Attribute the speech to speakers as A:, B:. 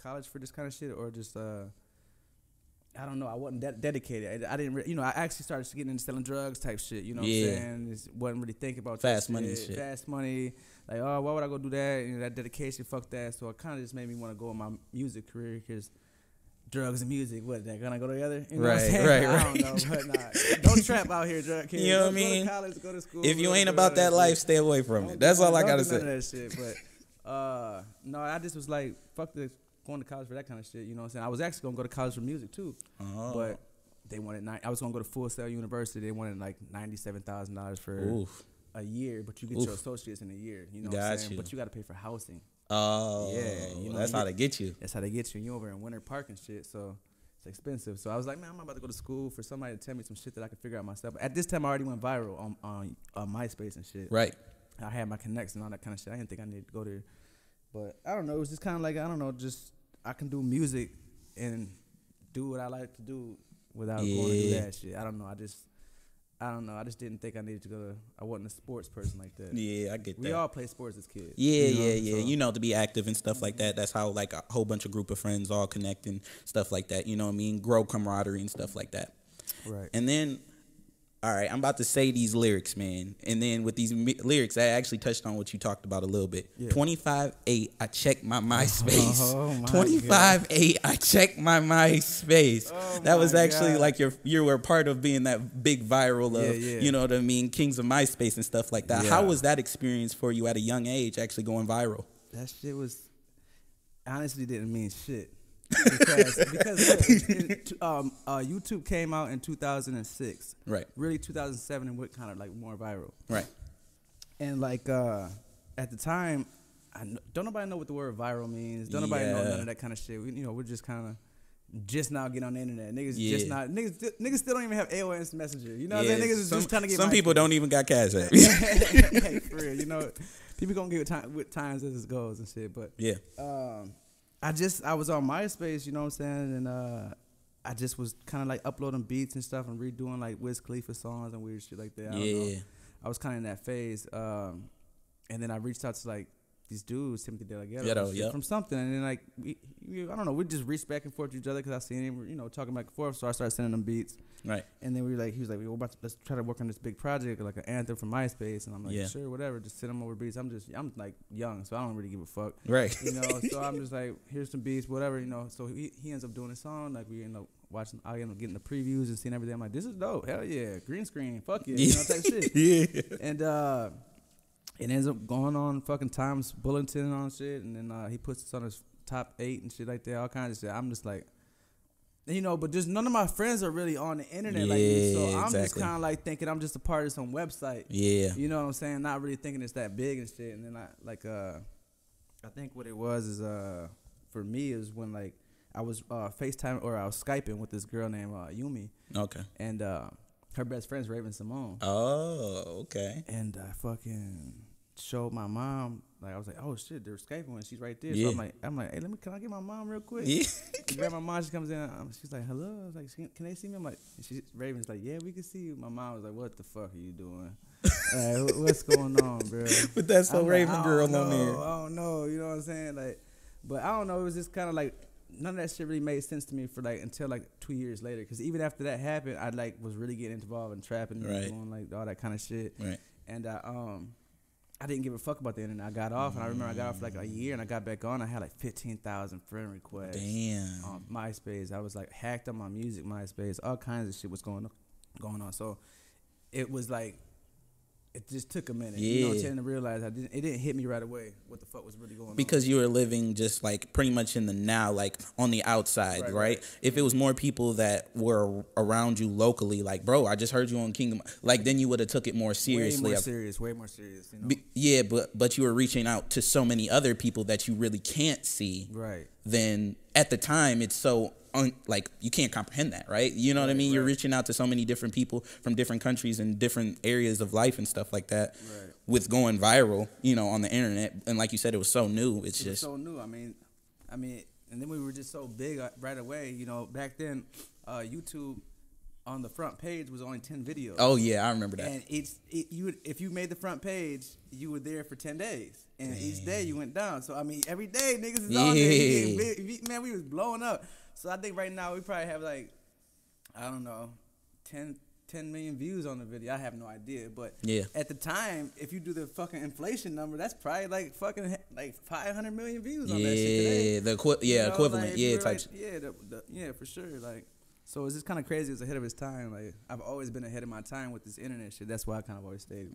A: college for this kind of shit, or just I don't know. I wasn't that dedicated. I didn't, I actually started getting into selling drugs type shit. You know what I'm saying? Just wasn't really thinking about
B: fast money shit.
A: Fast money. Like, oh, why would I go do that? That dedication, fuck that. So it kind of just made me want to go in my music career because drugs and music, what, they're gonna go together? You know what I'm saying?
B: Right.
A: I don't know, but nah. Don't trap out here, drug kids.
B: You know what I mean?
A: Go to college, go to school.
B: If you ain't about that life, stay away from it. That's all I gotta say.
A: None of that shit, but no, I just was like, fuck this. Going to college for that kind of shit, you know what I'm saying? I was actually gonna go to college for music too, but they wanted I was gonna go to Full Sail University. They wanted like $97,000 for a year, but you get your associates in a year. You know what I'm saying? But you got to pay for housing.
B: Oh,
A: yeah,
B: that's how they get you.
A: That's how they get you. You over in Winter Park and shit, so it's expensive. So I was like, man, I'm about to go to school for somebody to tell me some shit that I can figure out myself. At this time, I already went viral on MySpace and shit.
B: Right.
A: I had my connects and all that kind of shit. I didn't think I needed to go there. But I don't know. It was just kind of like, I don't know, just I can do music and do what I like to do without going to do that shit. I don't know. I just didn't think I needed to go to, I wasn't a sports person like that.
B: Yeah, I get that.
A: We all play sports as kids.
B: Yeah. You know, to be active and stuff like that. That's how, like, a whole bunch of group of friends all connect and stuff like that. You know what I mean? Grow camaraderie and stuff like that.
A: Right.
B: And then, all right, I'm about to say these lyrics, man. And then with these lyrics, I actually touched on what you talked about a little bit. Yeah. 25/8, I checked my MySpace. 25/8, I checked my MySpace. That was actually like you were part of being that big viral of, you know what I mean, Kings of MySpace and stuff like that. Yeah. How was that experience for you at a young age, actually going viral?
A: That shit was, honestly didn't mean shit. because YouTube came out in 2006.
B: Right.
A: Really 2007 and went kind of like more viral.
B: Right.
A: And like at the time, don't nobody know what the word viral means. Don't nobody know none of that kind of shit. We're just kind of just now getting on the internet. Niggas still don't even have AOL Messenger. You know what I'm saying? Niggas is just trying to get
B: some people don't even got Cash App.
A: Hey, for real, people gonna get with times as it goes and shit. But
B: yeah.
A: I was on MySpace, you know what I'm saying, and I just was kind of like uploading beats and stuff and redoing like Wiz Khalifa songs and weird shit like that. I was kind of in that phase, and then I reached out to like these dudes, Timothy De La Ghetto, from something, and then like I don't know, we just reached back and forth to each other because I seen him, talking back and forth, so I started sending them beats. Right. And then he was like, let's try to work on this big project, like an anthem for MySpace. And I'm like, sure, whatever, just send them over beats. I'm like young, so I don't really give a fuck.
B: Right.
A: So I'm just like, here's some beats, whatever, So he ends up doing a song, like we end up watching, I end up getting the previews and seeing everything. I'm like, this is dope, hell yeah, green screen, fuck yeah, type shit. Yeah. And it ends up going on fucking Times Bulletin on shit, and then he puts us on his top 8 and shit like that, all kinds of shit. I'm just like, but just none of my friends are really on the internet like me, so I'm just kind of like thinking I'm just a part of some website. Yeah. You know what I'm saying? Not really thinking it's that big and shit. And then I think what it was is for me is when like I was FaceTime or I was Skyping with this girl named Yumi. Okay. And her best friend's Raven Simone. Oh, okay. And I fucking showed my mom. Like I was like, oh shit, they're Skyping and she's right there. Yeah. So I'm like, hey, can I get my mom real quick? Yeah. Grab my mom. She comes in. She's like, hello. I was like, can they see me? I'm like, Raven's like, yeah, we can see you. My mom was like, what the fuck are you doing? What's going on, bro? But that's so Raven like, girl on there. I don't know. You know what I'm saying? Like, but I don't know. It was just kind of like none of that shit really made sense to me for like until like 2 years later. Because even after that happened, I like was really getting involved in trapping and doing like all that kind of shit. Right. And I didn't give a fuck about the internet. I got off, and I remember I got off for like a year, and I got back on. I had like 15,000 friend requests. Damn. On MySpace. I was like hacked on my music MySpace. All kinds of shit was going on. So it was like, it just took a minute. You know what I'm saying, to realize it didn't hit me right away what the fuck was really going on.
B: Because you were living just like pretty much in the now, like on the outside, right? If it was more people that were around you locally, like, bro, I just heard you on Kingdom, like then you would have took it more seriously.
A: Way more serious. You know?
B: Yeah, but you were reaching out to so many other people that you really can't see. Right. Then at the time, it's so like you can't comprehend that, right? You know what I mean? Right. You're reaching out to so many different people from different countries and different areas of life and stuff like that. Right. With going viral, on the internet, and like you said, it was so new. It was
A: so new. I mean, and then we were just so big right away. Back then, YouTube, on the front page was only 10 videos.
B: Oh yeah, I remember that.
A: And if you made the front page, you were there for 10 days, and each day you went down. So I mean, every day niggas is on there. Man, we was blowing up. So I think right now we probably have like, I don't know, 10 million views on the video. I have no idea, but at the time, if you do the fucking inflation number, that's probably like fucking like 500 million views on that shit today.
B: Equivalent,
A: like, for sure, like. So it's just kind of crazy. It was ahead of his time. Like, I've always been ahead of my time with this internet shit. That's why I kind of always stayed.